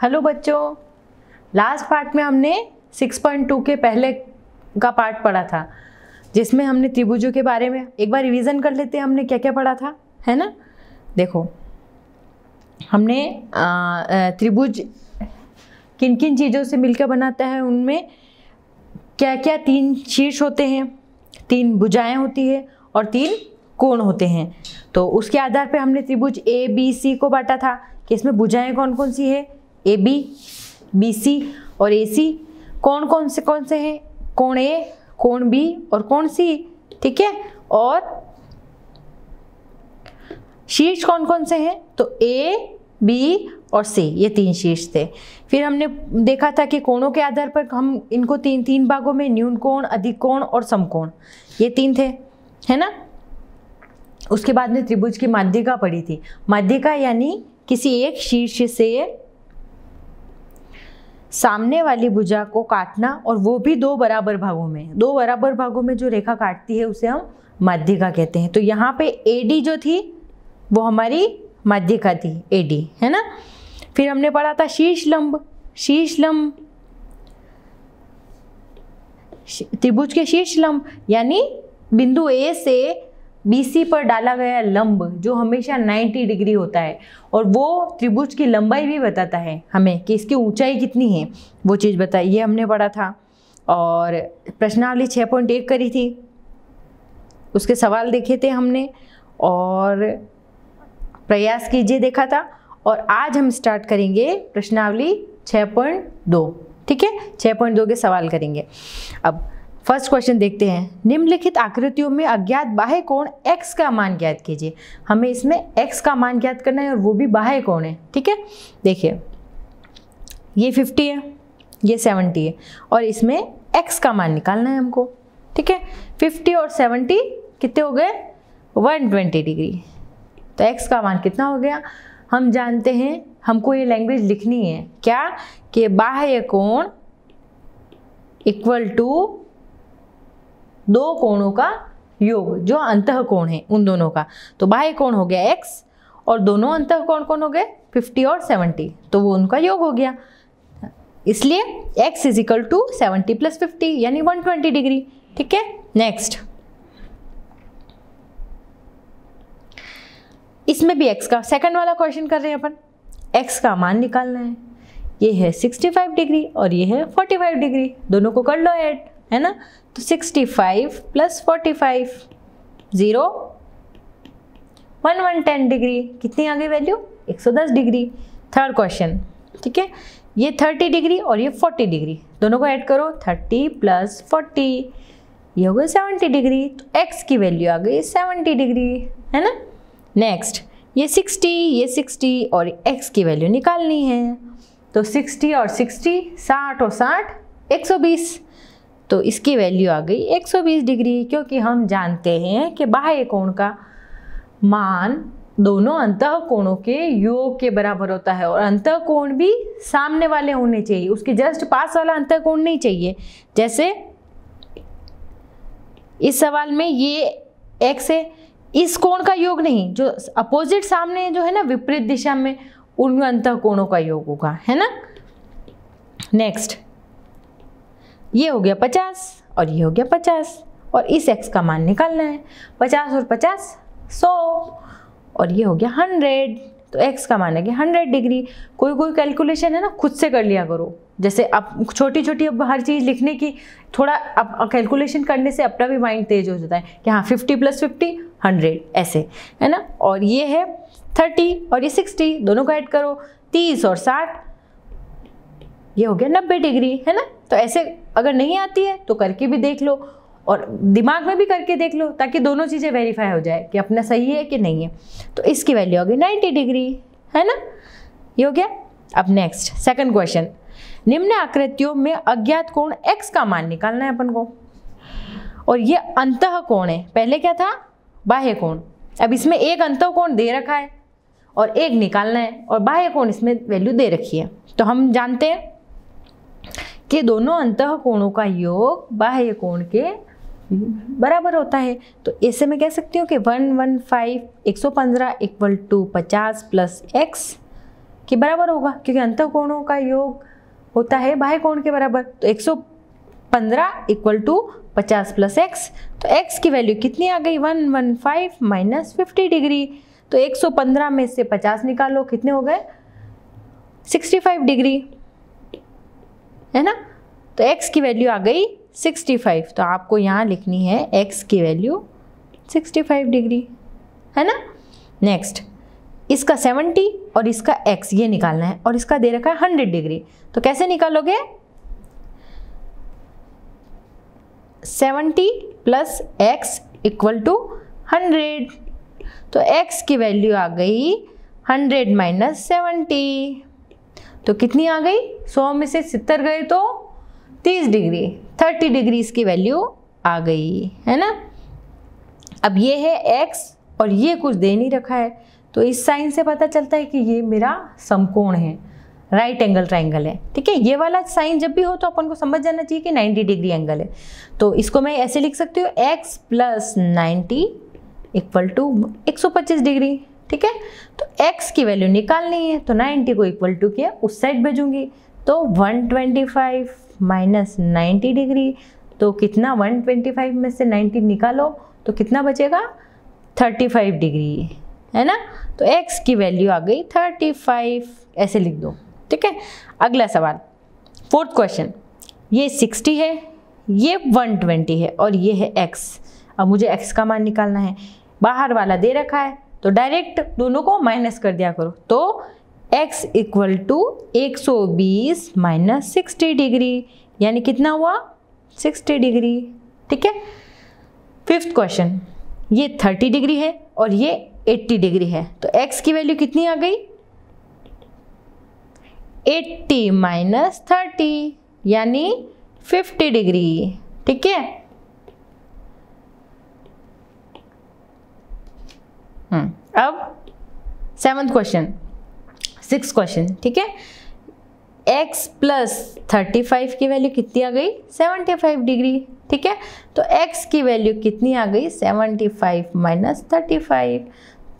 Hello बच्चों, last part में हमने 6.2 के पहले का पार्ट पढ़ा था जिसमें हमने त्रिभुजों के बारे में एक बार रिवीजन कर लेते हैं। हमने क्या क्या पढ़ा था, है ना। देखो, हमने त्रिभुज किन किन चीज़ों से मिलकर बनाता है, उनमें क्या क्या 3 शीर्ष होते हैं, 3 भुजाएं होती है और 3 कोण होते हैं। तो उसके आधार पे हमने त्रिभुज ए बी सी को बांटा था कि इसमें भुजाएं कौन कौन सी है, ए बी, बी सी और ए सी। कोण कौन से हैं, कोण ए, कोण बी और कोण सी, ठीक है। और शीर्ष कौन कौन से हैं, तो ए बी और सी, ये 3 शीर्ष थे। फिर हमने देखा था कि कोणों के आधार पर हम इनको 3 भागों में, न्यून कोण, अधिक कोण और समकोण, ये 3 थे, है ना। उसके बाद में त्रिभुज की माध्यिका पढ़ी थी। माध्यिका यानी किसी एक शीर्ष से सामने वाली भुजा को काटना, और वो भी 2 बराबर भागों में। 2 बराबर भागों में जो रेखा काटती है उसे हम माध्यिका कहते हैं। तो यहाँ पे एडी जो थी वो हमारी माध्यिका थी, एडी, है ना। फिर हमने पढ़ा था शीर्ष लंब। शीर्ष लंब त्रिभुज के शीर्ष लंब यानी बिंदु ए से BC पर डाला गया लंब जो हमेशा 90 डिग्री होता है, और वो त्रिभुज की लंबाई भी बताता है हमें कि इसकी ऊंचाई कितनी है, वो चीज़ बताई, ये हमने पढ़ा था। और प्रश्नावली 6.1 करी थी, उसके सवाल देखे थे हमने, और प्रयास कीजिए देखा था। और आज हम स्टार्ट करेंगे प्रश्नावली 6.2, ठीक है। 6.2 के सवाल करेंगे। अब फर्स्ट क्वेश्चन देखते हैं। निम्नलिखित आकृतियों में अज्ञात बाह्य कोण x का मान ज्ञात कीजिए। हमें इसमें x का मान ज्ञात करना है और वो भी बाह्य कोण है, ठीक है। देखिए, ये 50 है, ये 70 है, और इसमें x का मान निकालना है हमको, ठीक है। 50 और 70 कितने हो गए, 120 डिग्री। तो x का मान कितना हो गया, हम जानते हैं, हमको ये लैंग्वेज लिखनी है क्या, कि बाह्य कोण इक्वल टू 2 कोणों का योग, जो अंतः कोण है उन दोनों का। तो बाह्य कोण हो गया x और दोनों अंतः कोण कौन हो गए, 50 और 70, तो वो उनका योग हो गया। इसलिए x is equal to 70 plus 50 यानी 120 डिग्री, ठीक है। नेक्स्ट, इसमें भी x का सेकंड वाला क्वेश्चन कर रहे हैं अपन। x का मान निकालना है। ये है 65 डिग्री और ये है 45 डिग्री, दोनों को कर लो ऐड, है ना। तो 65 प्लस 45, 0, 110 डिग्री, कितनी आ गई वैल्यू, 110 डिग्री। थर्ड क्वेश्चन, ठीक है। ये 30 डिग्री और ये 40 डिग्री, दोनों को ऐड करो, 30 प्लस 40, ये हो गई 70 डिग्री। तो x की वैल्यू आ गई 70 डिग्री, है ना। नेक्स्ट, ये 60 और x की वैल्यू निकालनी है। तो 60 और 60, 60 और 60, 120। तो इसकी वैल्यू आ गई 120 डिग्री, क्योंकि हम जानते हैं कि बाह्य कोण का मान दोनों अंतः कोणों के योग के बराबर होता है, और अंतः कोण भी सामने वाले होने चाहिए, उसके जस्ट पास वाला अंतः कोण नहीं चाहिए। जैसे इस सवाल में ये x है, इस कोण का योग नहीं, जो अपोजिट सामने जो है ना, विपरीत दिशा में, उन अंतः कोणों का योग होगा, है ना। नेक्स्ट, ये हो गया 50 और ये हो गया 50, और इस x का मान निकालना है। 50 और 50, 100, और ये हो गया 100। तो x का मान है कि 100 डिग्री। कोई कैलकुलेशन है ना, खुद से कर लिया करो। जैसे अब छोटी छोटी अब हर चीज़ लिखने की, थोड़ा अब कैलकुलेशन करने से अपना भी माइंड तेज हो जाता है कि हाँ 50 प्लस 50, 100, ऐसे, है ना। और ये है 30 और ये 60, दोनों को ऐड करो, 30 और 60, ये हो गया 90 डिग्री, है ना। तो ऐसे अगर नहीं आती है तो करके भी देख लो, और दिमाग में भी करके देख लो, ताकि दोनों चीज़ें वेरीफाई हो जाए कि अपना सही है कि नहीं है। तो इसकी वैल्यू हो गई 90 डिग्री, है ना। ये हो गया। अब नेक्स्ट, सेकंड क्वेश्चन। निम्न आकृतियों में अज्ञात कोण x का मान निकालना है अपन को, और ये अंतः कोण है। पहले क्या था, बाह्य कोण। अब इसमें एक अंतः कोण दे रखा है और एक निकालना है, और बाह्य कोण इसमें वैल्यू दे रखी है। तो हम जानते हैं कि दोनों अंतः कोणों का योग बाह्य कोण के बराबर होता है। तो ऐसे में कह सकती हूँ कि 115 इक्वल टू 50 प्लस x के बराबर होगा, क्योंकि अंतः कोणों का योग होता है बाह्य कोण के बराबर। तो 115 इक्वल टू 50 प्लस एक्स, तो एक्स की वैल्यू कितनी आ गई 115 माइनस 50 डिग्री। तो 115 में से 50 निकालो, कितने हो गए 65 डिग्री, है ना। तो x की वैल्यू आ गई 65, तो आपको यहाँ लिखनी है x की वैल्यू 65 डिग्री, है ना। नेक्स्ट, इसका 70 और इसका x ये निकालना है, और इसका दे रखा है 100 डिग्री। तो कैसे निकालोगे, 70 प्लस x इक्वल टू 100। तो x की वैल्यू आ गई 100 माइनस 70, तो कितनी आ गई, 100 में से 70 गए तो 30 डिग्री, 30 डिग्री इसकी वैल्यू आ गई, है ना। अब ये है x और ये कुछ दे नहीं रखा है, तो इस साइन से पता चलता है कि ये मेरा समकोण है, राइट एंगल ट्राइंगल है, ठीक है। ये वाला साइन जब भी हो तो अपन को समझ जाना चाहिए कि 90 डिग्री एंगल है। तो इसको मैं ऐसे लिख सकती हूँ x plus 90 equal to 125 degree, ठीक है। तो x की वैल्यू निकालनी है, तो 90 को इक्वल टू किया उस साइड भेजूंगी, तो 125 माइनस 90 डिग्री, तो कितना 125 में से 90 निकालो तो कितना बचेगा 35 डिग्री, है ना। तो x की वैल्यू आ गई 35, ऐसे लिख दो, ठीक है। अगला सवाल, फोर्थ क्वेश्चन, ये 60 है, ये 120 है और ये है x। अब मुझे x का मान निकालना है, बाहर वाला दे रखा है तो डायरेक्ट दोनों को माइनस कर दिया करो। तो x equal to 120 minus 60 degree, यानी कितना हुआ 60 डिग्री, ठीक है। फिफ्थ क्वेश्चन, ये 30 डिग्री है और ये 80 डिग्री है, तो x की वैल्यू कितनी आ गई 80 माइनस 30 यानी 50 डिग्री, ठीक है। अब सेवंथ क्वेश्चन, सिक्स क्वेश्चन, ठीक है। x प्लस 35 की वैल्यू कितनी आ गई 75 डिग्री, ठीक है। तो x की वैल्यू कितनी आ गई 75 माइनस 35,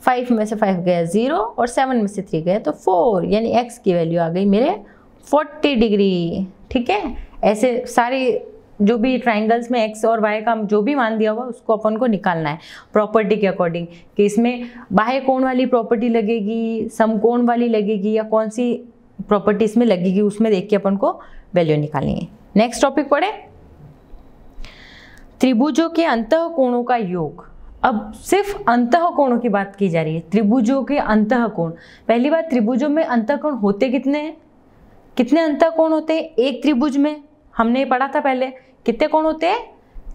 5 में से 5 गया 0 और 7 में से 3 गया तो 4, यानी x की वैल्यू आ गई मेरे 40 डिग्री, ठीक है। ऐसे सारे जो भी ट्राइंगल्स में x और y का जो भी मान दिया हुआ उसको अपन को निकालना है प्रॉपर्टी के अकॉर्डिंग, कि इसमें बाह्य कोण वाली प्रॉपर्टी लगेगी, समकोण वाली लगेगी, या कौन सी प्रॉपर्टी इसमें लगेगी, उसमें देख के अपन को वैल्यू निकालनी है। नेक्स्ट टॉपिक पढ़े, त्रिभुजों के अंतः कोणों का योग। अब सिर्फ अंतः कोणों की बात की जा रही है, त्रिभुजों के अंतः कोण। पहली बात, त्रिभुजों में अंतः कोण होते कितने हैं, कितने अंतः कोण होते हैं एक त्रिभुज में, हमने पढ़ा था पहले, कितने कोण होते हैं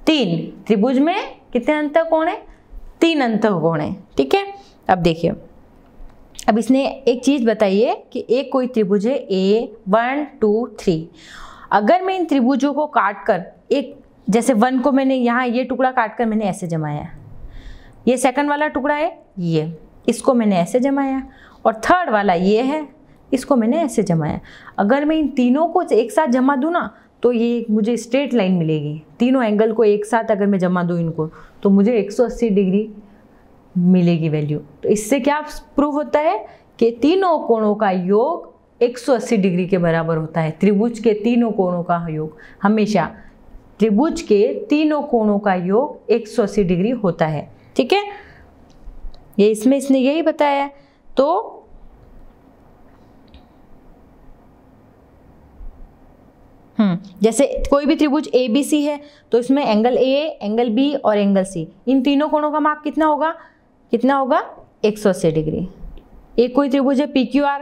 3। त्रिभुज में कितने अंतः कोण है 3 अंतः कोण है, ठीक है। अब देखिए, अब इसने एक चीज बताइए कि एक कोई त्रिभुज है A1 2 3, अगर मैं इन त्रिभुजों को काट कर एक, जैसे 1 को मैंने यहाँ ये टुकड़ा काट कर मैंने ऐसे जमाया, ये सेकंड वाला टुकड़ा है ये, इसको मैंने ऐसे जमाया, और थर्ड वाला ये है, इसको मैंने ऐसे जमाया। अगर मैं इन तीनों को एक साथ जमा दूँ ना तो ये मुझे स्ट्रेट लाइन मिलेगी, तीनों एंगल को एक साथ अगर मैं जमा दूँ इनको तो मुझे 180 डिग्री मिलेगी वैल्यू। तो इससे क्या प्रूव होता है कि तीनों कोणों का योग 180 डिग्री के बराबर होता है। त्रिभुज के तीनों कोणों का योग हमेशा, त्रिभुज के तीनों कोणों का योग 180 डिग्री होता है, ठीक है। ये इसमें इसने यही बताया। तो जैसे कोई भी त्रिभुज ABC है तो इसमें एंगल A, एंगल B और एंगल C, इन तीनों कोणों का माप कितना होगा 180 डिग्री। एक कोई त्रिभुज है PQR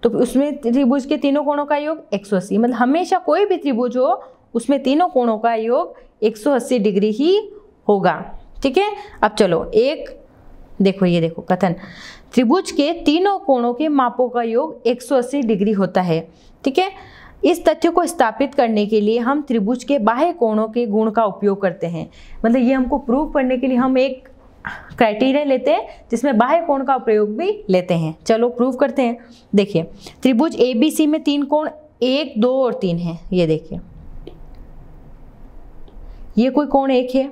तो उसमें त्रिभुज के तीनों कोणों का योग 180, मतलब हमेशा कोई भी त्रिभुज हो उसमें तीनों कोणों का योग 180 डिग्री ही होगा, ठीक है। अब चलो एक देखो, ये देखो कथन, त्रिभुज के तीनों कोणों के मापों का योग 180 डिग्री होता है, ठीक है। इस तथ्य को स्थापित करने के लिए हम त्रिभुज के बाह्य कोणों के गुण का उपयोग करते हैं, मतलब ये हमको प्रूव करने के लिए हम एक क्राइटेरिया लेते हैं जिसमें बाह्य कोण का प्रयोग भी लेते हैं। चलो प्रूव करते हैं। देखिए, त्रिभुज ABC में 3 कोण 1 2 और 3 है। ये देखिए, ये कोई कोण 1 है,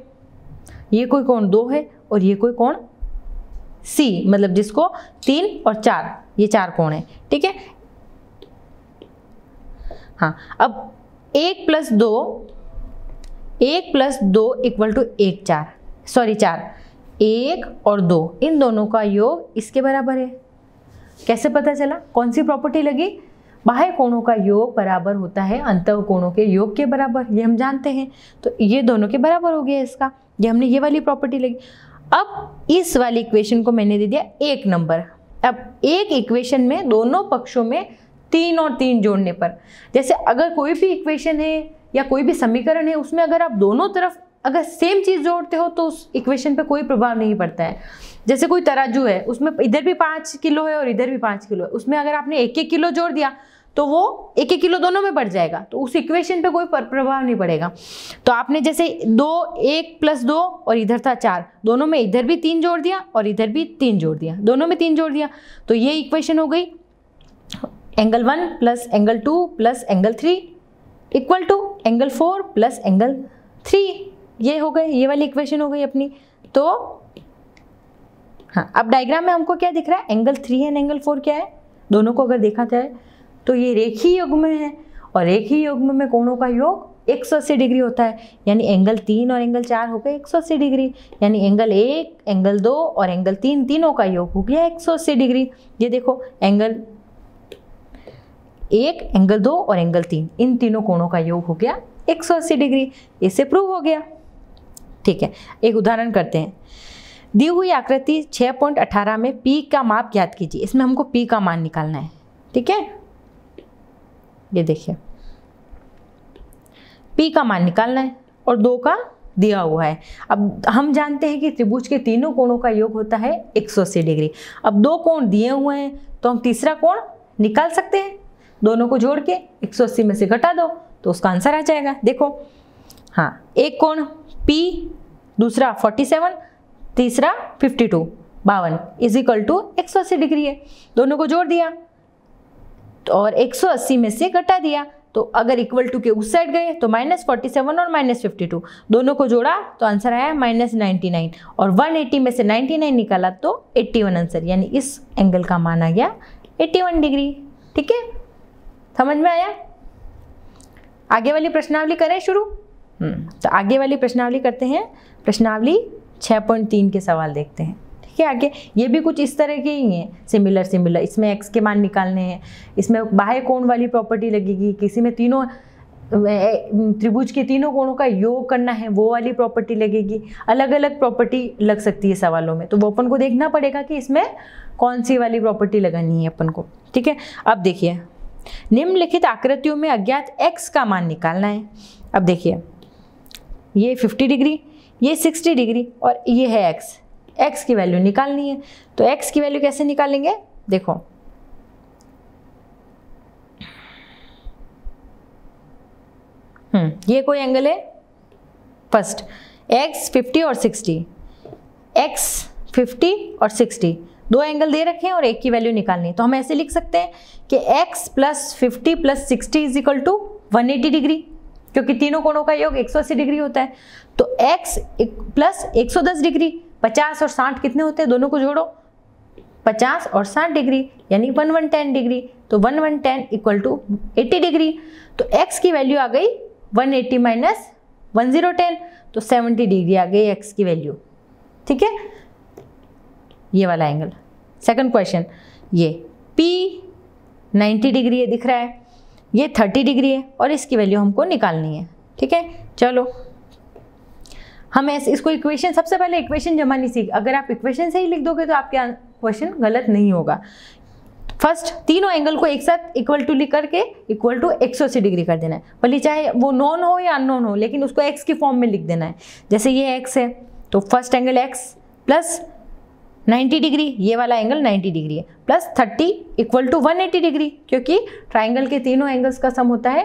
ये कोई कोण 2 है और ये कोई कोण C, मतलब जिसको 3 और 4, ये 4 कोण है, ठीक है। हाँ, अब 1 + 2 इक्वल टू 4, 1 और 2 इन दोनों का योग इसके बराबर है। कैसे पता चला? कौन सी प्रॉपर्टी लगी? बाह्य कोणों का योग बराबर होता है अंतः कोणों के योग के बराबर, ये हम जानते हैं। तो ये दोनों के बराबर हो गया इसका, ये हमने ये वाली प्रॉपर्टी लगी। अब इस वाली इक्वेशन को मैंने दे दिया 1 नंबर। अब एक इक्वेशन में दोनों पक्षों में 3 और 3 जोड़ने पर, जैसे अगर कोई भी इक्वेशन है या कोई भी समीकरण है उसमें अगर आप दोनों तरफ अगर सेम चीज जोड़ते हो तो उस इक्वेशन पे कोई प्रभाव नहीं पड़ता है। जैसे कोई तराजू है, उसमें इधर भी 5 किलो है और इधर भी 5 किलो है, उसमें अगर आपने 1-1 किलो जोड़ दिया तो वो 1-1 किलो दोनों में बढ़ जाएगा, तो उस इक्वेशन पे कोई प्रभाव नहीं पड़ेगा। तो आपने जैसे 1 + 2 और इधर था 4, दोनों में इधर भी 3 जोड़ दिया और इधर भी 3 जोड़ दिया, दोनों में 3 जोड़ दिया, तो ये इक्वेशन हो गई angle 1 + angle 2 + angle 3 equal to angle 4 + angle 3। ये हो गए, ये वाली इक्वेशन हो गई अपनी। तो हाँ, अब डायग्राम में हमको क्या दिख रहा है? एंगल 3 एंड एंगल 4 क्या है? दोनों को अगर देखा जाए तो ये रेखीय युग्म है, और रेखीय युग्म में कोणों का योग 180 डिग्री होता है, यानी एंगल 3 और एंगल 4 हो गए 180 डिग्री, यानी एंगल 1, एंगल 2 और एंगल 3 तीनों का योग हो गया 180 डिग्री। ये देखो एंगल 1, एंगल 2 और एंगल 3 इन तीनों कोणों का योग हो गया 180 डिग्री। इससे प्रूव हो गया। ठीक है, एक उदाहरण करते हैं। दी हुई आकृति 6.18 में P का माप ज्ञात कीजिए। इसमें हमको P का मान निकालना है। ठीक है, ये देखिए P का मान निकालना है और 2 का दिया हुआ है। अब हम जानते हैं कि त्रिभुज के तीनों कोणों का योग होता है 180 डिग्री। अब 2 कोण दिए हुए हैं तो हम तीसरा कोण निकाल सकते हैं। दोनों को जोड़ के 180 में से घटा दो तो उसका आंसर आ जाएगा। देखो, हाँ, एक कोण P, दूसरा 47, तीसरा 52 इक्वल टू 180 डिग्री है। दोनों को जोड़ दिया और 180 में से घटा दिया, तो अगर इक्वल टू के उस साइड गए तो -47 और -52, दोनों को जोड़ा तो आंसर आया -99, और 180 में से 99 निकाला तो 81 आंसर, यानी इस एंगल का मान आ गया 81 डिग्री। ठीक है, समझ में आया? आगे वाली प्रश्नावली करें शुरू। तो आगे वाली प्रश्नावली करते हैं। प्रश्नावली 6.3 के सवाल देखते हैं। ठीक है, आगे ये भी कुछ इस तरह के ही हैं, सिमिलर। इसमें x के मान निकालने हैं, इसमें बाह्य कोण वाली प्रॉपर्टी लगेगी, किसी में तीनों त्रिभुज के तीनों कोणों का योग करना है, वो वाली प्रॉपर्टी लगेगी। अलग अलग प्रॉपर्टी लग सकती है सवालों में, तो वो अपन को देखना पड़ेगा कि इसमें कौन सी वाली प्रॉपर्टी लगानी है अपन को। ठीक है, अब देखिए, निम्नलिखित आकृतियों में अज्ञात x का मान निकालना है। अब देखिए, ये 50 डिग्री, ये 60 डिग्री और ये है x की वैल्यू निकालनी है। तो x की वैल्यू कैसे निकालेंगे? देखो, ये कोई एंगल है फर्स्ट, x 50 और 60, x 50 और 60 दो एंगल दे रखे हैं और एक की वैल्यू निकालनी है। तो हम ऐसे लिख सकते हैं कि x + 50 + 60 इक्वल टू 180 डिग्री, क्योंकि तीनों कोणों का योग 180 डिग्री होता है। तो x + 110 डिग्री, 50 और 60 कितने होते हैं? दोनों को जोड़ो, 50 और 60 डिग्री, यानी 1110 डिग्री। तो 1110 इक्वल टू 80 डिग्री। तो x की वैल्यू आ गई 180 - 1010, तो 70 डिग्री आ गई x की वैल्यू। ठीक है, ये वाला एंगल। सेकंड क्वेश्चन, ये P 90 डिग्री है, दिख रहा है, ये 30 डिग्री है और इसकी वैल्यू हमको निकालनी है। ठीक है, चलो हम ऐसे इसको इक्वेशन, सबसे पहले इक्वेशन जमानी सीख। अगर आप इक्वेशन से ही लिख दोगे तो आपका क्वेश्चन गलत नहीं होगा। फर्स्ट तीनों एंगल को एक साथ इक्वल टू लिख करके इक्वल टू 180 डिग्री कर देना है, भले चाहे वो नॉन हो या अननोन हो, लेकिन उसको x की फॉर्म में लिख देना है। जैसे ये x है तो फर्स्ट एंगल x + 90 डिग्री, ये वाला एंगल 90 डिग्री है, प्लस 30 इक्वल टू 180 डिग्री, क्योंकि ट्राइंगल के तीनों एंगल्स का सम होता है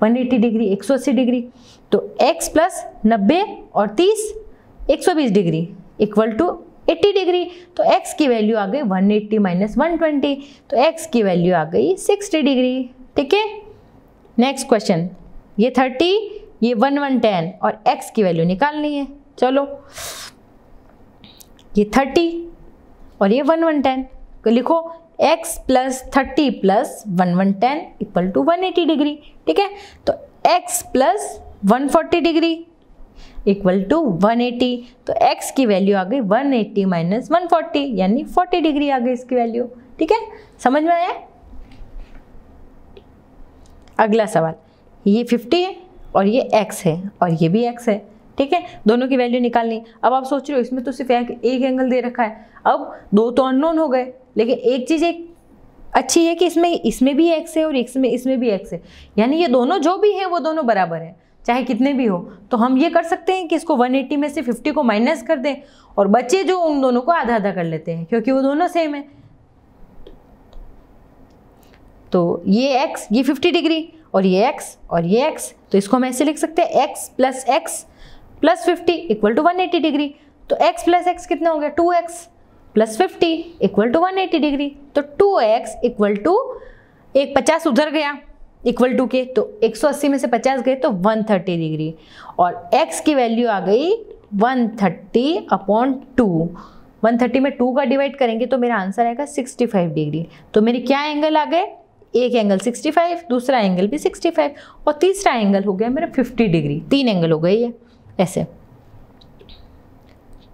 180 डिग्री, 180 डिग्री। तो x + 90 और 30 120 डिग्री इक्वल टू 80 डिग्री। तो x की वैल्यू आ गई 180 - 120, तो x की वैल्यू आ गई 60 डिग्री। ठीक है, नेक्स्ट क्वेश्चन, ये 30, ये 1110 और x की वैल्यू निकालनी है। चलो, ये 30 और ये 1110 लिखो, x plus 30 plus 110 equal to 180 degree. ठीक है, तो x plus 140 degree equal to 180, तो x की वैल्यू आ गई 180 माइनस 140 यानी 40 डिग्री आ गई इसकी वैल्यू। ठीक है, समझ में आया? अगला सवाल, ये 50 है और ये x है और ये भी x है। ठीक है, दोनों की वैल्यू निकालनी। अब आप सोच रहे हो इसमें तो सिर्फ एक एंगल दे रखा है, अब दो तो अननोन हो गए, लेकिन एक चीज़ एक अच्छी है कि इसमें भी x है और इसमें भी x है, यानी ये दोनों जो भी है वो दोनों बराबर है चाहे कितने भी हो। तो हम ये कर सकते हैं कि इसको 180 में से 50 को माइनस कर दें और बचे जो उन दोनों को आधा आधा कर लेते हैं क्योंकि वो दोनों सेम है। तो ये x, ये 50 डिग्री और ये x और ये x, तो इसको हम ऐसे लिख सकते हैं x plus 50 equal to 180 degree. तो x प्लस x कितना हो गया 2x plus 50 equal to 180 degree. तो 2x इक्वल टू एक 50 उधर गया इक्वल टू के, तो 180 में से 50 गए तो 130 डिग्री और x की वैल्यू आ गई 130/2। 130 में 2 का डिवाइड करेंगे तो मेरा आंसर आएगा 65 डिग्री। तो मेरे क्या एंगल आ गए, एक एंगल 65, दूसरा एंगल भी 65 और तीसरा एंगल हो गया मेरा 50 डिग्री। 3 एंगल हो गए ये ऐसे।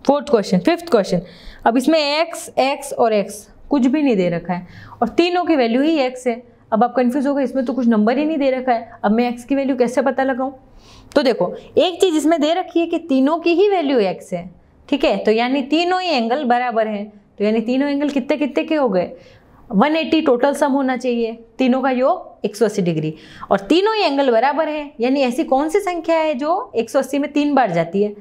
फिफ्थ क्वेश्चन, अब इसमें x और x कुछ भी नहीं दे रखा है और तीनों की वैल्यू ही x है। अब आप कंफ्यूज हो गए, इसमें तो कुछ नंबर ही नहीं दे रखा है, अब मैं x की वैल्यू कैसे पता लगाऊं? तो देखो, एक चीज इसमें दे रखी है कि तीनों की ही वैल्यू x है। ठीक है, तो यानी तीनों ही एंगल बराबर हैं, तो यानी तीनों एंगल कितने कितने के हो गए 180 टोटल सम होना चाहिए, तीनों का योग 180 डिग्री और तीनों ही एंगल बराबर है। यानी ऐसी कौन सी संख्या है जो 180 में 3 बार जाती है?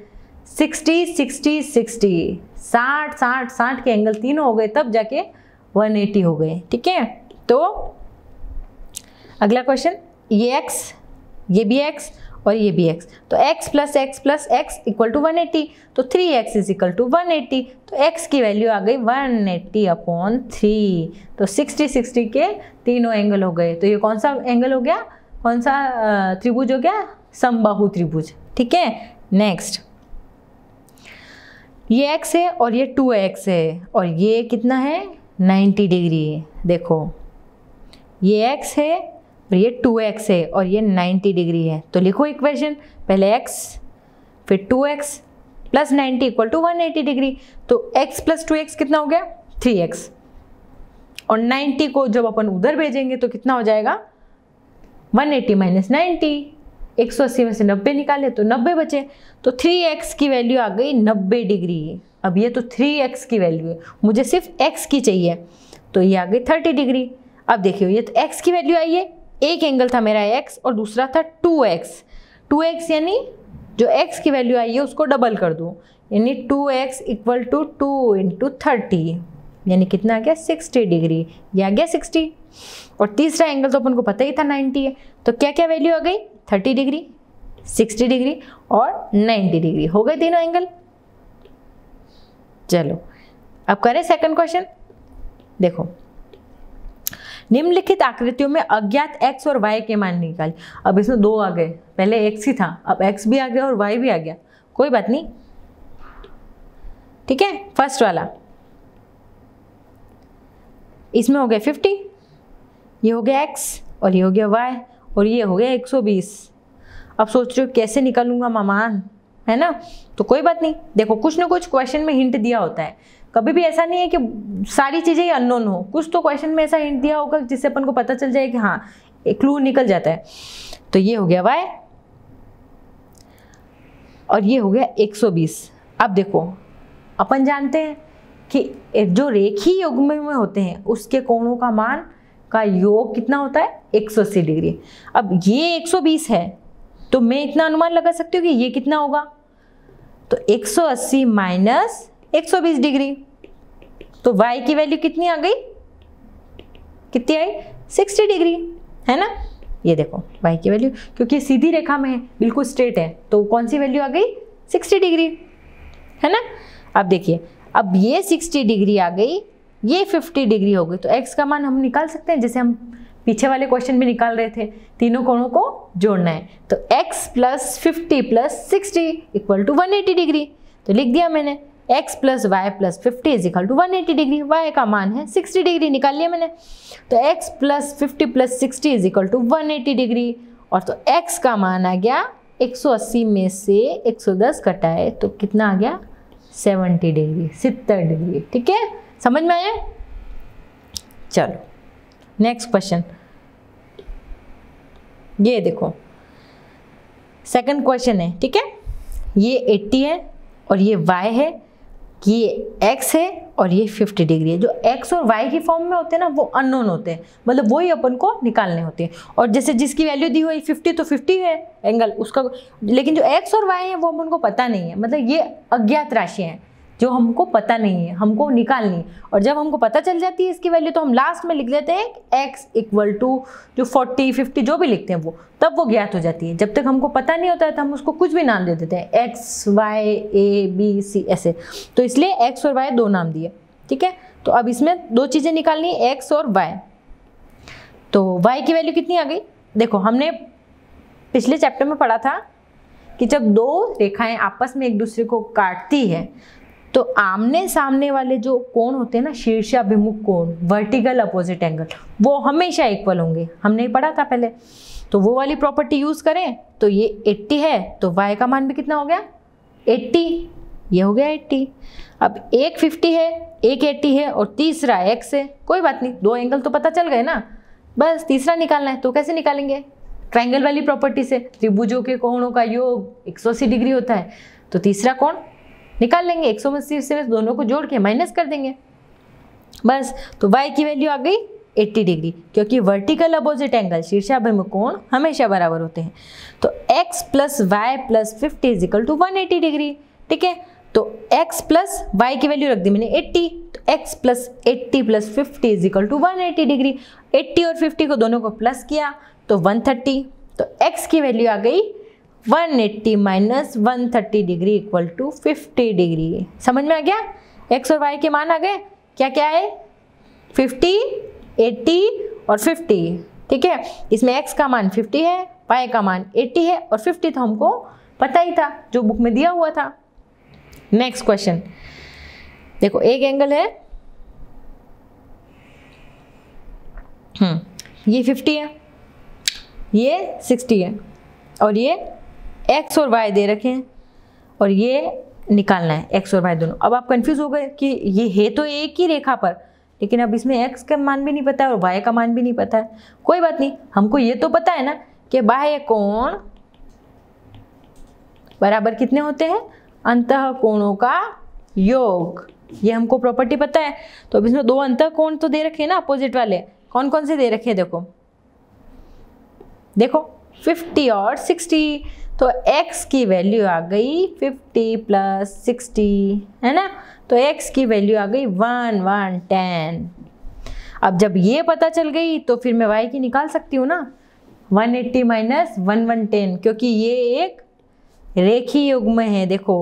60 60 60 60 60 60 के एंगल तीनों हो गए तब जाके 180 हो गए। ठीक है, तो अगला क्वेश्चन, ये x, ये भी x और ये भी x, तो x plus x equal to 180, तो 3x इज इक्वल टू 180, तो x की वैल्यू आ गई 180/3। तो 60 60 के तीनों एंगल हो गए। तो ये कौन सा एंगल हो गया, कौन सा त्रिभुज हो गया? समबाहु त्रिभुज। ठीक है, नेक्स्ट, ये x है और ये 2x है और ये कितना है 90 डिग्री। देखो, ये x है और ये 2x है और ये 90 डिग्री है। तो लिखो इक्वेशन, पहले x फिर 2x plus 90 equal to 180 degree. तो x प्लस 2x कितना हो गया 3x और 90 को जब अपन उधर भेजेंगे तो कितना हो जाएगा 180 माइनस 90, 180 में से 90 निकाले तो 90 बचे, तो 3x की वैल्यू आ गई 90 डिग्री। अब ये तो 3x की वैल्यू है, मुझे सिर्फ x की चाहिए, तो ये आ गई 30 डिग्री। अब देखिए, ये तो x की वैल्यू आई है, एक एंगल था मेरा x और दूसरा था 2x यानी जो x की वैल्यू आई है उसको डबल कर दो, यानी 2x इक्वल टू 2 इंटू 30 यानी कितना आ गया 60 डिग्री, ये आ गया 60। और तीसरा एंगल तो अपन को पता ही था 90 है, तो क्या क्या वैल्यू आ गई 30 डिग्री, 60 डिग्री और 90 डिग्री, हो गए तीनों एंगल। चलो अब करें सेकंड क्वेश्चन। देखो, निम्नलिखित आकृतियों में अज्ञात x और y के मान निकाल। अब इसमें 2 आ गए, पहले x ही था, अब x भी आ गया और y भी आ गया, कोई बात नहीं। ठीक है, फर्स्ट वाला, इसमें हो गया 50, ये हो गया x और ये हो गया y और ये हो गया 120। अब सोच रहे हो कैसे निकालूंगा मामान, है ना? तो कोई बात नहीं, देखो कुछ ना कुछ क्वेश्चन में हिंट दिया होता है, कभी भी ऐसा नहीं है कि सारी चीज़ें ही अननोन हो, कुछ तो क्वेश्चन में ऐसा हिंट दिया होगा जिससे अपन को पता चल जाए कि हाँ एक क्लू निकल जाता है। तो ये हो गया y और ये हो गया 120। अब देखो, अपन जानते हैं कि जो रेखीय युग्म में होते हैं उसके कोणों का मान का योग कितना होता है 180 डिग्री। अब ये 120 है तो मैं इतना अनुमान लगा सकती हूँ कि ये कितना होगा, तो 180 माइनस 120 डिग्री, तो y की वैल्यू कितनी आ गई, कितनी आई 60 डिग्री, है ना? ये देखो y की वैल्यू, क्योंकि सीधी रेखा में है, बिल्कुल स्ट्रेट है, तो कौन सी वैल्यू आ गई 60 डिग्री, है ना? अब देखिए, अब ये 60 डिग्री आ गई, ये 50 डिग्री हो गई, तो x का मान हम निकाल सकते हैं जैसे हम पीछे वाले क्वेश्चन में निकाल रहे थे, तीनों कोणों को जोड़ना है। तो x plus 50 plus 60 equal to 180 degree, तो लिख दिया मैंने x plus y plus 50 is equal to 180 degree. y का मान है 60 डिग्री, निकाल लिया मैंने। तो x plus 50 plus 60 is equal to 180 degree. और तो x का मान आ गया 180 में से 110 घटाए तो कितना आ गया 70 डिग्री, 70 डिग्री। ठीक है, समझ में आया? चलो नेक्स्ट क्वेश्चन, ये देखो सेकंड क्वेश्चन है। ठीक है, ये 80 है और ये y है, ये x है और ये 50 डिग्री है। जो x और y की फॉर्म में होते हैं ना वो अननोन होते हैं, मतलब वही अपन को निकालने होते हैं। और जैसे जिसकी वैल्यू दी हुई 50 तो 50 है एंगल उसका, लेकिन जो x और y है वो अपन को पता नहीं है, मतलब ये अज्ञात राशियाँ हैं जो हमको पता नहीं है, हमको निकालनी है। और जब हमको पता चल जाती है इसकी वैल्यू तो हम लास्ट में लिख देते हैं x इक्वल टू जो 40 50 जो भी लिखते हैं वो, तब वो ज्ञात हो जाती है। जब तक हमको पता नहीं होता है तो हम उसको कुछ भी नाम दे देते हैं, x y a b c ऐसे। तो इसलिए x और y दो नाम दिए। ठीक है, तो अब इसमें दो चीज़ें निकालनी है, x और y। तो y की वैल्यू कितनी आ गई? देखो हमने पिछले चैप्टर में पढ़ा था कि जब दो रेखाएं आपस में एक दूसरे को काटती है तो आमने सामने वाले जो कोण होते हैं ना, शीर्षाभिमुख कोण, वर्टिकल अपोजिट एंगल, वो हमेशा इक्वल होंगे। हमने पढ़ा था पहले। तो वो वाली प्रॉपर्टी यूज करें तो ये 80 है तो y का मान भी कितना हो गया 80, ये हो गया 80। अब एक 50 है, एक 80 है और तीसरा x है। कोई बात नहीं, दो एंगल तो पता चल गए ना, बस तीसरा निकालना है। तो कैसे निकालेंगे? ट्रायंगल वाली प्रॉपर्टी से, त्रिभुजों के कोणों का योग 180 डिग्री होता है। तो तीसरा कोण निकाल लेंगे, 180 से दोनों को जोड़ के माइनस कर देंगे बस। तो y की वैल्यू आ गई 80 डिग्री, क्योंकि वर्टिकल अपोजिट एंगल शीर्षाभिमुख कोण हमेशा बराबर होते हैं। तो x plus y plus 50 is equal to 180 degree. ठीक है, तो x प्लस वाई की वैल्यू रख दी मैंने 80, तो x plus 80 plus 50 is equal to 180 degree. 80 और 50 को दोनों को प्लस किया तो 130। तो x की वैल्यू आ गई 180 minus 130 degree equal to 50 degree. समझ में आ गया? x और y के मान आ गए। क्या क्या है? 50, 80 और 50। ठीक है, इसमें x का मान 50 है, y का मान 80 है और 50 तो हमको पता ही था जो बुक में दिया हुआ था। नेक्स्ट क्वेश्चन देखो, एक एंगल है ये 50 है, ये 60 है और ये x और y दे रखे हैं और ये निकालना है x और y दोनों। अब आप कंफ्यूज हो गए कि ये है तो एक ही रेखा पर, लेकिन अब इसमें x का मान भी नहीं पता है और y का मान भी नहीं पता है। कोई बात नहीं, हमको ये तो पता है ना कि बाह्य कोण बराबर कितने होते हैं? अंतः कोणों का योग। ये हमको प्रॉपर्टी पता है। तो अब इसमें दो अंतः कोण तो दे रखे हैं ना अपोजिट वाले, कौन कौन से दे रखे हैं? देखो देखो 50 और 60। तो x की वैल्यू आ गई 50 प्लस 60, है ना? तो x की वैल्यू आ गई 110। अब जब ये पता चल गई तो फिर मैं y की निकाल सकती हूँ ना, 180 माइनस 110, क्योंकि ये एक रेखीय युग्म है। देखो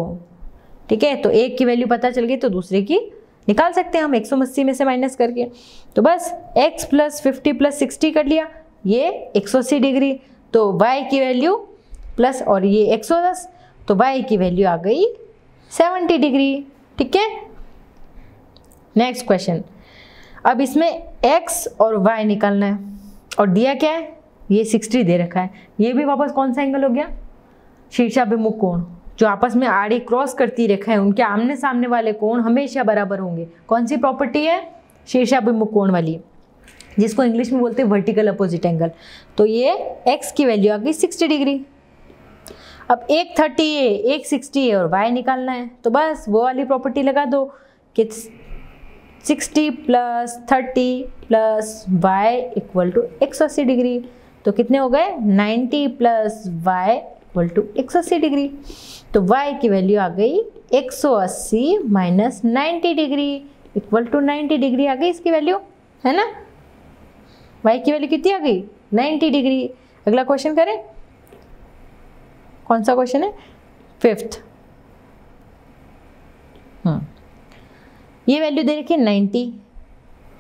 ठीक है, तो एक की वैल्यू पता चल गई तो दूसरे की निकाल सकते हैं हम 180 में से माइनस करके। तो बस x प्लस 50 प्लस 60 कर लिया, ये 180 डिग्री। तो y की वैल्यू प्लस और ये 110, तो y की वैल्यू आ गई 70 डिग्री। ठीक है, नेक्स्ट क्वेश्चन। अब इसमें x और y निकालना है और दिया क्या है? ये 60 दे रखा है। ये भी वापस कौन सा एंगल हो गया? शीर्षाभिमुख कोण। जो आपस में आड़ी क्रॉस करती रेखा है उनके आमने सामने वाले कोण हमेशा बराबर होंगे। कौन सी प्रॉपर्टी है? शीर्षाभिमुख कोण वाली, जिसको इंग्लिश में बोलते हैं वर्टिकल अपोजिट एंगल। तो ये x की वैल्यू आ गई 60 डिग्री। अब एक 30 है, एक 60 है और y निकालना है, तो बस वो वाली प्रॉपर्टी लगा दो कि 60 plus 30 plus y equal to 180 degree. तो कितने हो गए? 90 plus y equal to 180 degree. तो y की वैल्यू आ गई 180 minus 90 degree equal to 90 degree आ गई इसकी वैल्यू, है ना? y की वैल्यू कितनी आ गई? 90 डिग्री। अगला क्वेश्चन करें, कौन सा क्वेश्चन है? 5th। ये वैल्यू दे रखी है 90,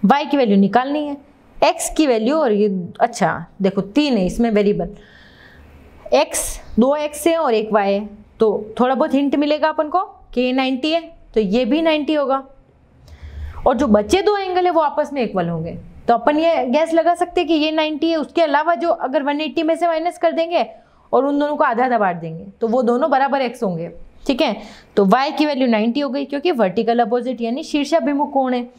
y की वैल्यू निकालनी है, x की वैल्यू और ये अच्छा देखो 3 है इसमें वेरिएबल, x 2 x है और 1 y है। तो थोड़ा बहुत हिंट मिलेगा अपन को कि 90 है, तो ये भी 90 होगा, और जो बचे दो एंगल है वो आपस में इक्वल होंगे। तो अपन ये गैस लगा सकते हैं कि ये 90 है, उसके अलावा जो अगर 180 में से माइनस कर देंगे और उन दोनों को आधा आधा बांट देंगे तो वो दोनों बराबर x होंगे। ठीक है, तो y की वैल्यू 90 हो गई क्योंकि वर्टिकल अपोजिट यानी शीर्षाभिमुख कोण है।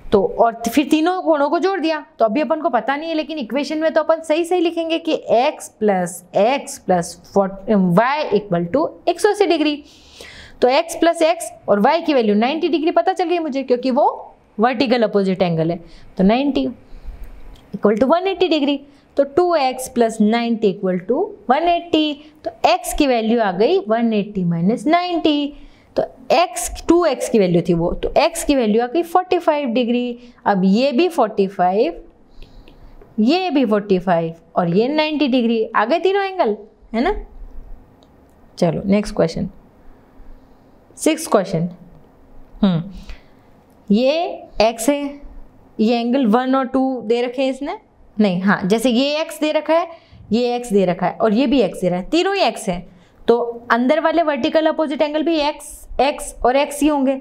तो और फिर तीनों कोणों को जोड़ दिया, तो अभी अपन को पता नहीं है, लेकिन इक्वेशन में तो अपन सही सही लिखेंगे कि x plus y equal to 180 degree. तो x प्लस x और y की वैल्यू 90 डिग्री पता चल गई मुझे, क्योंकि वो वर्टिकल अपोजिट एंगल है। तो 90 इक्वल टू 180 डिग्री, तो 2x प्लस 90 इक्वल टू 180। तो x की वैल्यू आ गई 180 माइनस 90, तो2x की वैल्यू थी वो, तो x की वैल्यू आ गई 45 डिग्री। अब ये भी 45, ये भी 45 और ये 90 डिग्री, आ गए तीनों एंगल, है ना। चलो नेक्स्ट क्वेश्चन, 6th क्वेश्चन। ये x है, ये एंगल 1 और 2 दे रखे हैं इसने, नहीं हाँ, जैसे ये x दे रखा है, ये x दे रखा है और ये भी x दे रहा है, तीनों ही x है, तो अंदर वाले वर्टिकल अपोजिट एंगल भी x और x ही होंगे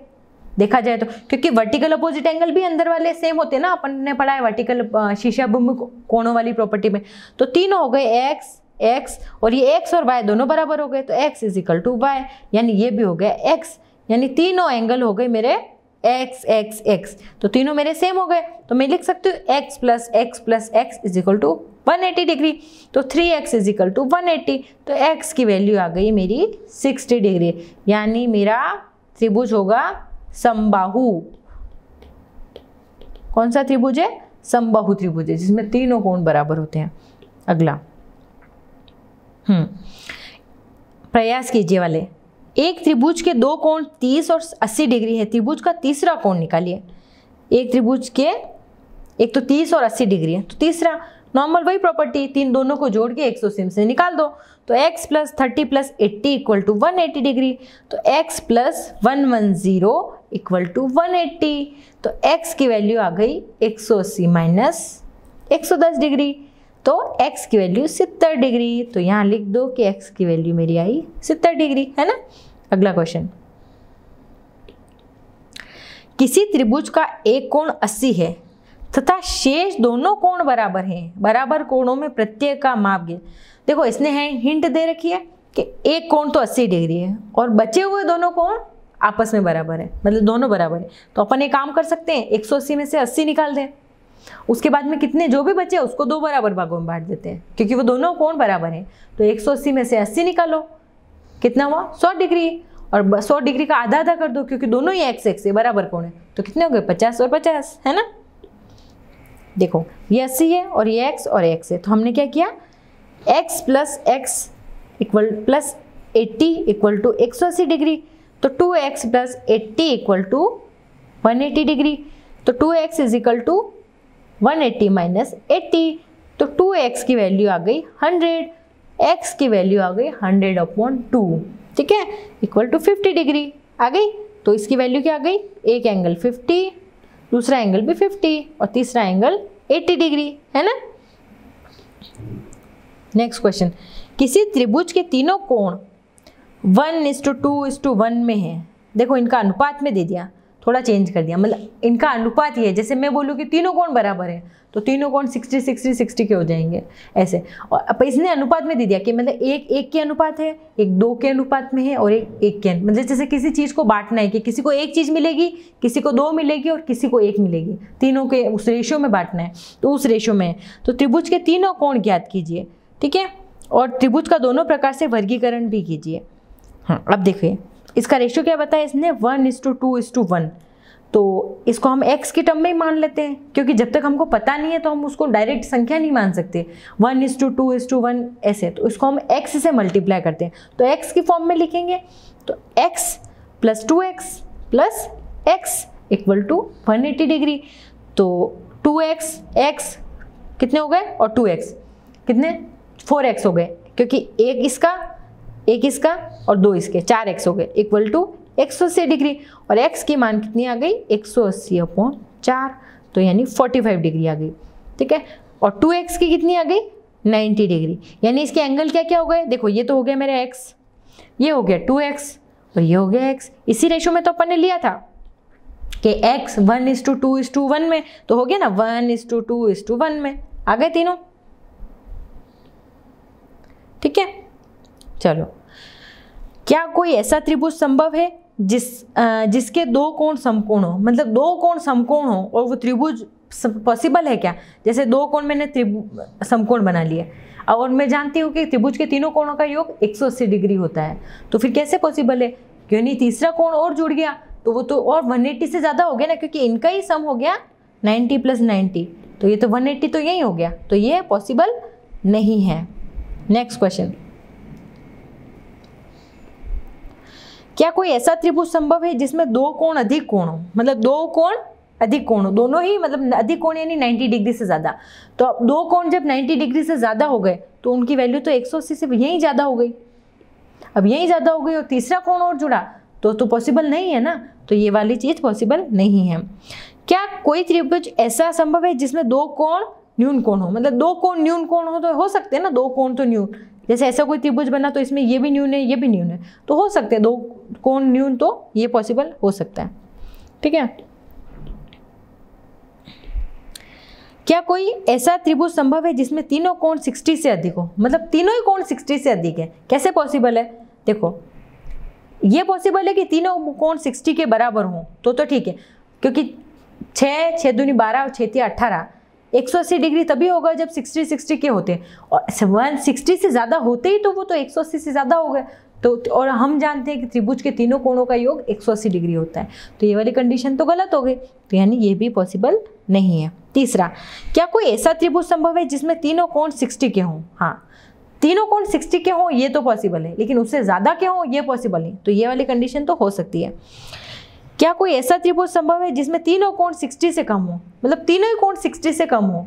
देखा जाए तो, क्योंकि वर्टिकल अपोजिट एंगल भी अंदर वाले सेम होते हैं ना, अपन ने पढ़ा है वर्टिकल शीर्षाभिमुख कोणों वाली प्रॉपर्टी में। तो तीनों हो गए x और ये x और y दोनों बराबर हो गए, तो x is equal to y, यानी ये भी हो गया x, यानी तीनों एंगल हो गए मेरे x। तो तीनों मेरे सेम हो गए, तो मैं लिख सकती हूँ x plus x is equal to 180 degree. तो 3x इज इक्वल टू 180, तो x की वैल्यू आ गई मेरी 60 डिग्री, यानी मेरा त्रिभुज होगा समबाहु। कौन सा त्रिभुज है? समबाहु त्रिभुज है, जिसमें तीनों कोण बराबर होते हैं। अगला प्रयास कीजिए वाले, एक त्रिभुज के दो कोण 30 और 80 डिग्री है, त्रिभुज का तीसरा कोण निकालिए। एक त्रिभुज के एक तो 30 और 80 डिग्री है, तो तीसरा नॉर्मल वही प्रॉपर्टी, तीन दोनों को जोड़ के 180 से निकाल दो। तो x plus 30 plus 80 equal to 180 degree, तो x प्लस 110 इक्वल टू 180, तो x की वैल्यू आ गई 180 माइनस 110 डिग्री, तो x की वैल्यू 70 डिग्री। तो यहाँ लिख दो कि x की वैल्यू मेरी आई 70 डिग्री, है ना। अगला क्वेश्चन, किसी त्रिभुज का एक कोण 80 है तथा शेष दोनों कोण बराबर हैं, बराबर कोणों में प्रत्येक का माप गिन। देखो इसने हिंट दे रखी है कि एक कोण तो 80 डिग्री है और बचे हुए दोनों कोण आपस में बराबर है, मतलब दोनों बराबर है। तो अपन एक काम कर सकते हैं, 180 में से 80 निकाल दें, उसके बाद में कितने जो भी बचे उसको दो बराबर भागों में बांट देते हैं, क्योंकि वो दोनों कोण बराबर हैं। तो 180 में से 80 निकालो, कितना हुआ 100 डिग्री, और 100 डिग्री का आधा आधा कर दो क्योंकि दोनों ही x से बराबर कोण है, तो कितने हो गए 50 और 50, है ना। देखो ये 80 है और ये x और x है, तो हमने क्या किया, x plus x equal plus 80 equal to 180 degree, तो 2x plus 80 equal to 180 degree, तो 2x is equal to 180 minus 80, तो 2x की वैल्यू आ गई 100, x की वैल्यू आ गई 100/2, ठीक है, इक्वल टू 50 डिग्री आ गई। तो इसकी वैल्यू क्या आ गई, एक एंगल 50, दूसरा एंगल भी 50 और तीसरा एंगल 80 डिग्री, है ना। नेक्स्ट क्वेश्चन, किसी त्रिभुज के तीनों कोण 1:2:1 में है। देखो इनका अनुपात में दे दिया, थोड़ा चेंज कर दिया, मतलब इनका अनुपात ये है, जैसे मैं बोलूँ कि तीनों कोण बराबर है तो तीनों कोण 60-60-60 के हो जाएंगे ऐसे। और अब इसने अनुपात में दे दिया कि मतलब एक के अनुपात है, एक 2 के अनुपात में है और एक के, मतलब जैसे किसी चीज़ को बांटना है कि किसी को एक चीज़ मिलेगी, किसी को 2 मिलेगी और किसी को 1 मिलेगी, तीनों के उस रेशियो में बांटना है, तो उस रेशियो में है। तो त्रिभुज के तीनों कोण ज्ञात कीजिए, ठीक है, और त्रिभुज का दोनों प्रकार से वर्गीकरण भी कीजिए। हाँ अब देखिए इसका रेशियो क्या बताया इसने, 1:2:1, तो इसको हम x की टर्म में ही मान लेते हैं, क्योंकि जब तक हमको पता नहीं है तो हम उसको डायरेक्ट संख्या नहीं मान सकते। 1:2:1 ऐसे, तो इसको हम x से मल्टीप्लाई करते हैं, तो x की फॉर्म में लिखेंगे, तो x plus 2x plus x equal to 180 degree. तो 2x x कितने हो गए और 2x कितने 4x हो गए, क्योंकि एक इसका और 2 इसके, 4x हो गए, इक्वल टू 180 डिग्री, और x की मान कितनी आ गई 180/4, तो यानी 45 डिग्री आ गई, ठीक है। और 2x की कितनी आ गई 90 डिग्री, यानी इसके एंगल क्या क्या हो गए, देखो ये तो हो गया मेरा x, ये हो गया 2x और ये हो गया x। इसी रेशो में तो अपन ने लिया था कि x 1:2:1 में, तो हो गया ना 1:2:1 में, आ गए तीनों। ठीक है, चलो, क्या कोई ऐसा त्रिभुज संभव है जिसके दो कोण समकोण हो, मतलब दो कोण समकोण हो और वो त्रिभुज पॉसिबल है क्या? जैसे दो कोण मैंने समकोण बना लिए और मैं जानती हूँ कि त्रिभुज के तीनों कोणों का योग 180 डिग्री होता है, तो फिर कैसे पॉसिबल है? क्यों नहीं तीसरा कोण और जुड़ गया तो वो तो और 180 से ज़्यादा हो गया ना, क्योंकि इनका ही सम हो गया 90 + 90, तो ये तो 180 तो यही हो गया, तो ये पॉसिबल नहीं है। नेक्स्ट क्वेश्चन, क्या कोई ऐसा त्रिभुज संभव है जिसमें दो कोण अधिक कोण हो, मतलब दो कोण अधिक कोण हो, दोनों ही मतलब अधिक कोण यानी 90 डिग्री से ज़्यादा। तो अब दो कोण जब 90 डिग्री से ज़्यादा हो गए तो उनकी वैल्यू तो 180 से यहीं ज़्यादा हो गई, अब यहीं ज़्यादा हो गई और तीसरा कोण और जुड़ा तो पॉसिबल नहीं है ना, तो ये वाली चीज़ पॉसिबल नहीं है। क्या कोई त्रिभुज ऐसा संभव है जिसमें दो कोण न्यून कोण हो, मतलब दो कोण न्यून कोण हो तो हो सकते हैं ना, दो कोण तो न्यून, जैसे ऐसा कोई त्रिभुज बना तो इसमें ये भी न्यून है ये भी न्यून है, तो हो सकते हैं दो कोण न्यून, तो ये पॉसिबल हो सकता है। ठीक है, क्या कोई ऐसा त्रिभुज संभव है जिसमें तीनों कोण 60 से अधिक हो, मतलब तीनों ही कोण 60 से अधिक है? कैसे पॉसिबल है? देखो, ये पॉसिबल है कि तीनों कोण 60 के बराबर हों तो ठीक है, क्योंकि 6 6 दूनी 12 और 6 3 18, 180 डिग्री तभी होगा जब 60 के होते हैं, और 160 से ज़्यादा होते ही तो वो तो 180 से ज़्यादा हो गए, तो और हम जानते हैं कि त्रिभुज के तीनों कोणों का योग 180 डिग्री होता है, तो ये वाली कंडीशन तो गलत हो गई, तो यानी ये भी पॉसिबल नहीं है। तीसरा, क्या कोई ऐसा त्रिभुज संभव है जिसमें तीनों कोण 60 के हों? हाँ, तीनों कोण 60 के हों ये तो पॉसिबल है, लेकिन उससे ज़्यादा के हों ये पॉसिबल नहीं, तो ये वाली कंडीशन तो हो सकती है। क्या कोई ऐसा त्रिभुज संभव है जिसमें तीनों कोण 60 से कम हो, मतलब तीनों ही कोण 60 से कम हो?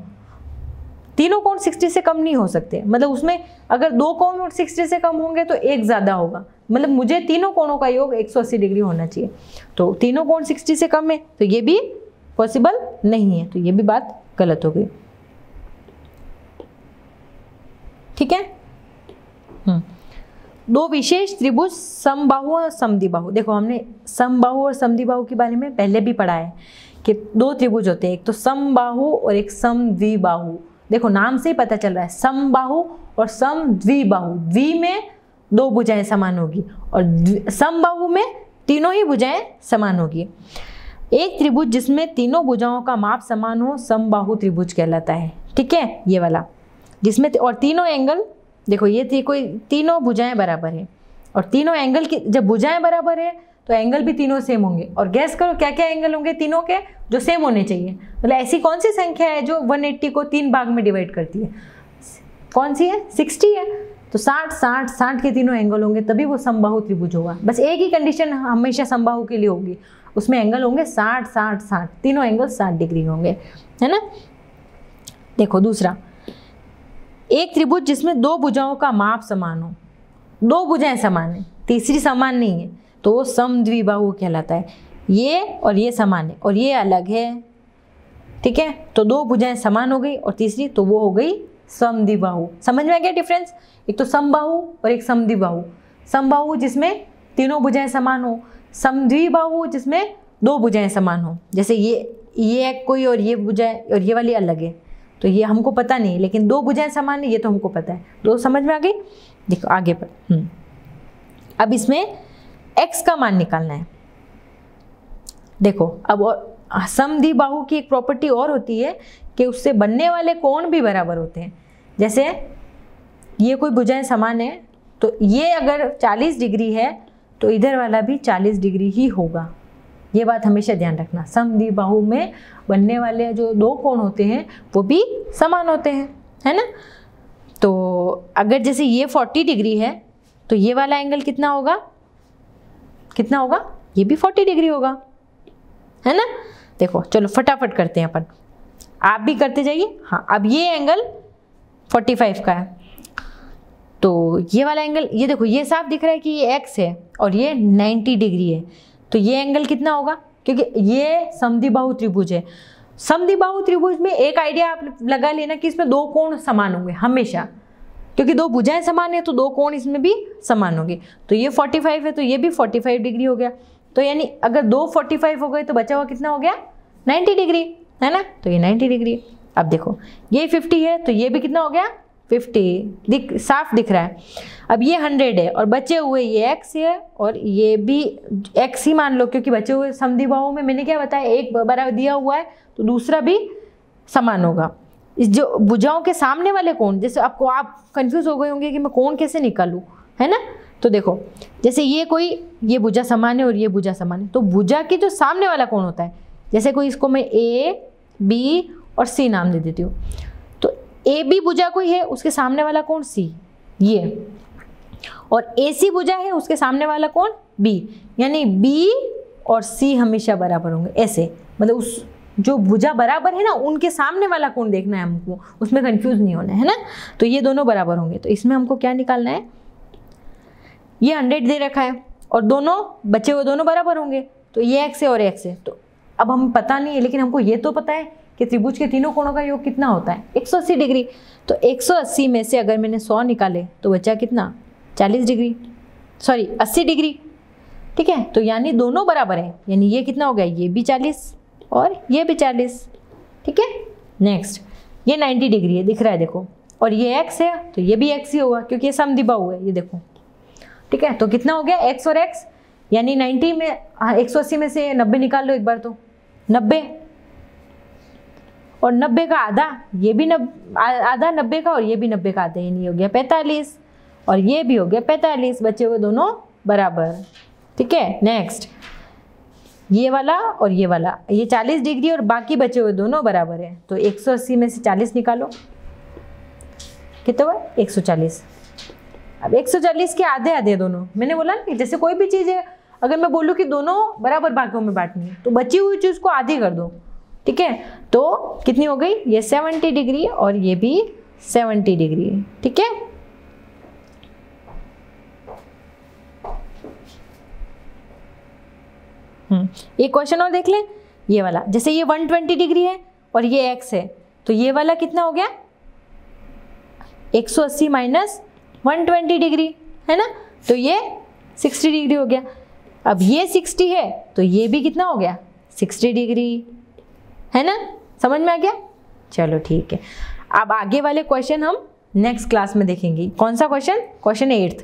तीनों कोण 60 से कम नहीं हो सकते, मतलब उसमें अगर दो कोण 60 से कम होंगे तो एक ज़्यादा होगा, मतलब मुझे तीनों कोणों का योग 180 डिग्री होना चाहिए, तो तीनों कोण 60 से कम है तो ये भी पॉसिबल नहीं है, तो ये भी बात गलत हो गई। ठीक है, दो विशेष त्रिभुज समबाहु और समद्विबाहु, देखो हमने समबाहु और समद्विबाहु के बारे में पहले भी पढ़ा है कि दो त्रिभुज होते हैं, एक तो समबाहु और एक समद्विबाहु। देखो नाम से ही पता चल रहा है, समबाहु और समद्विबाहु, द्वि में दो भुजाएं समान होगी और समबाहु में तीनों ही भुजाएं समान होगी। एक त्रिभुज जिसमें तीनों भुजाओं का माप समान हो समबाहु त्रिभुज कहलाता है। ठीक है, ये वाला जिसमें और तीनों एंगल, देखो ये कोई तीनों भुजाएं बराबर है और तीनों एंगल की जब भुजाएं बराबर है तो एंगल भी तीनों सेम होंगे, और गैस करो क्या क्या एंगल होंगे तीनों के जो सेम होने चाहिए, मतलब ऐसी कौन सी संख्या है जो 180 को 3 भाग में डिवाइड करती है? कौन सी है? 60 है, तो 60 के तीनों एंगल होंगे तभी वो समबाहु त्रिभुज होगा। बस एक ही कंडीशन हमेशा समबाहु के लिए होगी, उसमें एंगल होंगे 60 तीनों एंगल 60 डिग्री होंगे, है ना। देखो दूसरा, एक त्रिभुज जिसमें दो भुजाओं का माप समान हो, दो भुजाएं समान है, तीसरी समान नहीं है, तो वो समद्विबाहु कहलाता है। ये और ये समान है और ये अलग है, ठीक है, तो दो भुजाएं समान हो गई और तीसरी तो वो हो गई समद्विबाहु। समझ में आ गया डिफरेंस? एक तो समबाहु और एक समद्विबाहु। समबाहु जिसमें तीनों भुजाएं समान हो, समद्विबाहु जिसमें दो भुजाएं समान हो, जैसे ये कोई और ये भुजाएं और ये वाली अलग है, तो ये हमको पता नहीं, लेकिन दो भुजाएं समान है ये तो हमको पता है। दो समझ में आ गई? देखो आगे पर अब इसमें x का मान निकालना है। देखो अब समद्विबाहु की एक प्रॉपर्टी और होती है कि उससे बनने वाले कोण भी बराबर होते हैं। जैसे ये कोई भुजाएं समान है तो ये अगर 40 डिग्री है तो इधर वाला भी 40 डिग्री ही होगा, ये बात हमेशा ध्यान रखना। समद्विबाहु में बनने वाले जो दो कोण होते हैं वो भी समान होते हैं, है ना। तो अगर जैसे ये 40 डिग्री है तो ये वाला एंगल कितना होगा? कितना होगा? ये भी 40 डिग्री होगा, है ना। देखो चलो फटाफट करते हैं अपन, आप भी करते जाइए। हाँ, अब ये एंगल 45 का है तो ये वाला एंगल, ये देखो ये साफ दिख रहा है कि ये x है और ये 90 डिग्री है, तो ये एंगल कितना होगा? क्योंकि ये समद्विबाहु त्रिभुज है। समद्विबाहु त्रिभुज में एक आइडिया आप लगा लेना कि इसमें दो कोण समान होंगे हमेशा, क्योंकि दो भुजाएं समान है तो दो कोण इसमें भी समान होंगे। तो ये 45 है तो ये भी 45 डिग्री हो गया। तो यानी अगर दो 45 हो गए तो बचा हुआ कितना हो गया, 90 डिग्री, है ना। तो ये 90 डिग्री। अब देखो ये 50 है तो ये भी कितना हो गया, 50, साफ दिख रहा है। अब ये 100 है और बचे हुए ये x है और ये भी x ही मान लो, क्योंकि बचे हुए समद्विबाहुओं में मैंने क्या बताया, एक बराबर दिया हुआ है तो दूसरा भी समान होगा। इस जो भुजाओं के सामने वाले कोण, जैसे आपको आप कंफ्यूज हो गए होंगे कि मैं कोण कैसे निकालूं, है ना। तो देखो जैसे ये भुजा समान है और ये भुजा समान है, तो भुजा की जो सामने वाला कोण होता है, जैसे कोई इसको मैं A, B और C नाम दे देती हूँ, तो AB भुजा कोई है उसके सामने वाला कोण C ये, और AC भुजा है उसके सामने वाला कोण B, यानी B और C हमेशा बराबर होंगे। ऐसे मतलब उस जो भुजा बराबर है ना उनके सामने वाला कोण देखना है हमको, उसमें कंफ्यूज नहीं होना है ना। तो ये दोनों बराबर होंगे। तो इसमें हमको क्या निकालना है, ये 100 दे रखा है और दोनों बचे हुए दोनों बराबर होंगे, तो ये x है और x है। तो अब हमें पता नहीं है लेकिन हमको ये तो पता है कि त्रिभुज के तीनों कोणों का योग कितना होता है, 180 डिग्री। तो 180 में से अगर मैंने 100 निकाले तो बचा कितना, 40 डिग्री, सॉरी 80 डिग्री, ठीक है। तो यानी दोनों बराबर है, यानी ये कितना हो गया, ये भी 40 और ये भी 40, ठीक है। नेक्स्ट ये 90 डिग्री है, दिख रहा है देखो, और ये x है तो ये भी x ही होगा क्योंकि ये समद्विबाहु है, ये देखो, ठीक है। तो कितना हो गया x और x, यानी 90 में 180 में से 90 निकाल लो एक बार, तो 90 और 90 का आधा, ये भी आधा 90 का और ये भी 90 का आधा, यानी हो गया 45 और ये भी हो गया 45, बचे हुए दोनों बराबर, ठीक है। नेक्स्ट ये वाला और ये वाला, ये 40 डिग्री और बाकी बचे हुए दोनों बराबर है। तो 180 में से 40 निकालो, कितना हुआ 140। अब 140 के आधे आधे दोनों, मैंने बोला ना कि जैसे कोई भी चीज़ है अगर मैं बोलूँ कि दोनों बराबर भागों में बांटनी है तो बची हुई चीज़ को आधी कर दो, ठीक है। तो कितनी हो गई, ये 70 डिग्री और ये भी 70 डिग्री, ठीक है। एक क्वेश्चन और देख लें, ये वाला, जैसे ये 120 डिग्री है और ये x है, तो ये वाला कितना हो गया, 180 माइनस 120 डिग्री, है ना। तो ये 60 डिग्री हो गया। अब ये 60 है तो ये भी कितना हो गया, 60 डिग्री, है ना। समझ में आ गया, चलो ठीक है। अब आगे वाले क्वेश्चन हम नेक्स्ट क्लास में देखेंगे। कौन सा क्वेश्चन, क्वेश्चन 8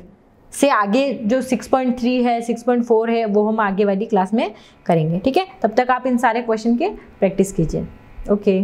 से आगे जो 6.3 है, 6.4 है, वो हम आगे वाली क्लास में करेंगे, ठीक है। तब तक आप इन सारे क्वेश्चन के प्रैक्टिस कीजिए। ओके।